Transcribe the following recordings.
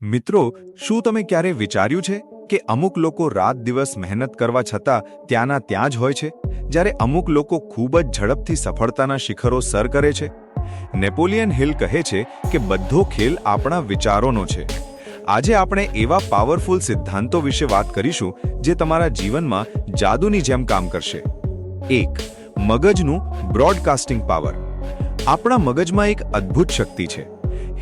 મિત્રો, શું તમે ક્યારે વિચાર્યું છે કે અમુક લોકો રાત દિવસ મહેનત કરવા છતાં ત્યાંના ત્યાં જ હોય છે, જ્યારે અમુક લોકો ખૂબ જ ઝડપથી સફળતાના શિખરો સર કરે છે? નેપોલિયન હિલ કહે છે કે બધો ખેલ આપણા વિચારોનો છે. આજે આપણે એવા પાવરફુલ સિદ્ધાંતો વિશે વાત કરીશું જે તમારા જીવનમાં જાદુની જેમ કામ કરશે. 1. મગજનું બ્રોડકાસ્ટિંગ પાવર. આપણા મગજમાં એક અદ્ભુત શક્તિ છે.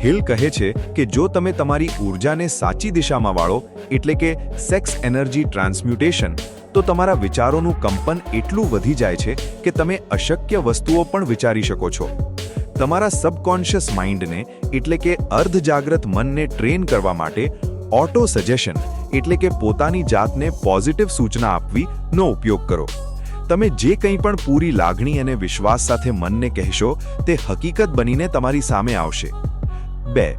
હિલ કહે છે કે જો તમે તમારી ઊર્જાને સાચી દિશામાં વાળો, એટલે કે સેક્સ એનર્જી ટ્રાન્સમ્યુટેશન, તો તમારા વિચારોનું કંપન એટલું વધી જાય છે કે તમે અશક્ય વસ્તુઓ પણ વિચારી શકો છો. તમારા સબકોન્શિયસ માઇન્ડને, એટલે કે અર્ધજાગ્રત મનને ટ્રેન કરવા માટે ઓટો સજેશન, એટલે કે પોતાની જાતને પોઝિટિવ સૂચના આપવીનો ઉપયોગ કરો. તમે જે કંઈ પણ પૂરી લાગણી અને વિશ્વાસ સાથે મનને કહેશો તે હકીકત બનીને તમારી સામે આવશે. 2.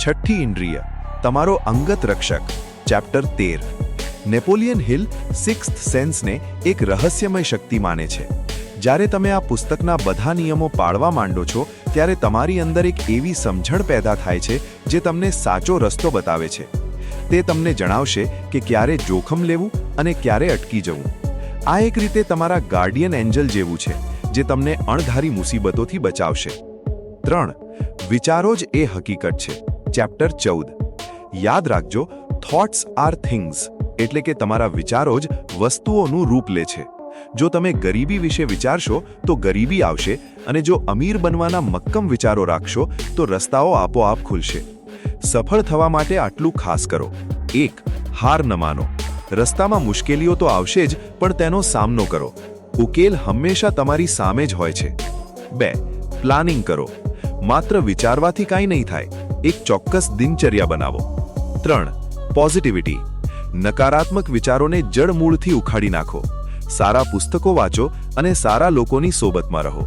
છઠ્ઠી ઇન્દ્રિય, તમારો અંગત રક્ષક. ચેપ્ટર 13. નેપોલિયન હિલ સિક્સ્થ સેન્સને એક રહસ્યમય શક્તિ માને છે. જ્યારે તમે આ પુસ્તકના બધા નિયમો પાળવા માંડો છો, ત્યારે તમારી અંદર એક એવી સમજણ પેદા થાય છે જે તમને સાચો રસ્તો બતાવે છે. તે તમને જણાવશે કે ક્યારે જોખમ લેવું અને ક્યારે અટકી જવું. આ એક રીતે તમારા ગાર્ડિયન એન્જલ જેવું છે, જે તમને અણધારી મુસીબતોથી બચાવશે. 3. વિચારો જ એ હકીકત છે. ચેપ્ટર 14. યાદ રાખજો, થોટ્સ આર થિંગ્સ, એટલે કે તમારા વિચારો જ વસ્તુઓનું રૂપ લે છે. જો તમે ગરીબી વિશે વિચારશો તો ગરીબી આવશે, અને જો અમીર બનવાના મક્કમ વિચારો રાખશો તો રસ્તાઓ આપોઆપ ખુલશે. સફળ થવા માટે આટલું ખાસ કરો. 1. હાર ન માનો. રસ્તામાં મુશ્કેલીઓ તો આવશે જ, પણ તેનો સામનો કરો. ઉકેલ હંમેશા તમારી સામે જ હોય છે. 2. પ્લાનિંગ કરો. માત્ર વિચારવાથી કાંઈ નહીં થાય. એક ચોક્કસ દિનચર્યા બનાવો. 3. પોઝિટિવિટી. નકારાત્મક વિચારોને જડમૂળથી ઉખાડી નાખો. સારા પુસ્તકો વાંચો અને સારા લોકોની સોબતમાં રહો.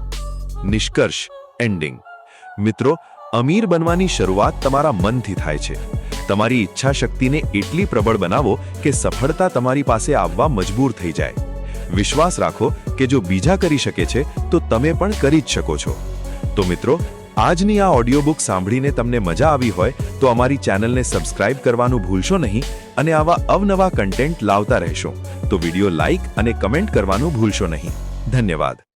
નિષ્કર્ષ, એન્ડિંગ. મિત્રો, અમીર બનવાની શરૂઆત તમારા મનથી થાય છે. તમારી ઈચ્છા શક્તિને એટલી પ્રબળ બનાવો કે સફળતા તમારી પાસે આવવા મજબૂર થઈ જાય. વિશ્વાસ રાખો કે જો બીજા કરી શકે છે તો તમે પણ કરી જ શકો છો. તો મિત્રો, આજની આ ઓડિયો બુક સાંભળીને તમને મજા આવી હોય તો અમારી ચેનલને સબસ્ક્રાઇબ કરવાનું ભૂલશો નહીં, અને આવા અવનવા કન્ટેન્ટ લાવતા રહેશો. તો વિડીયો લાઇક અને કમેન્ટ કરવાનું ભૂલશો નહીં. ધન્યવાદ.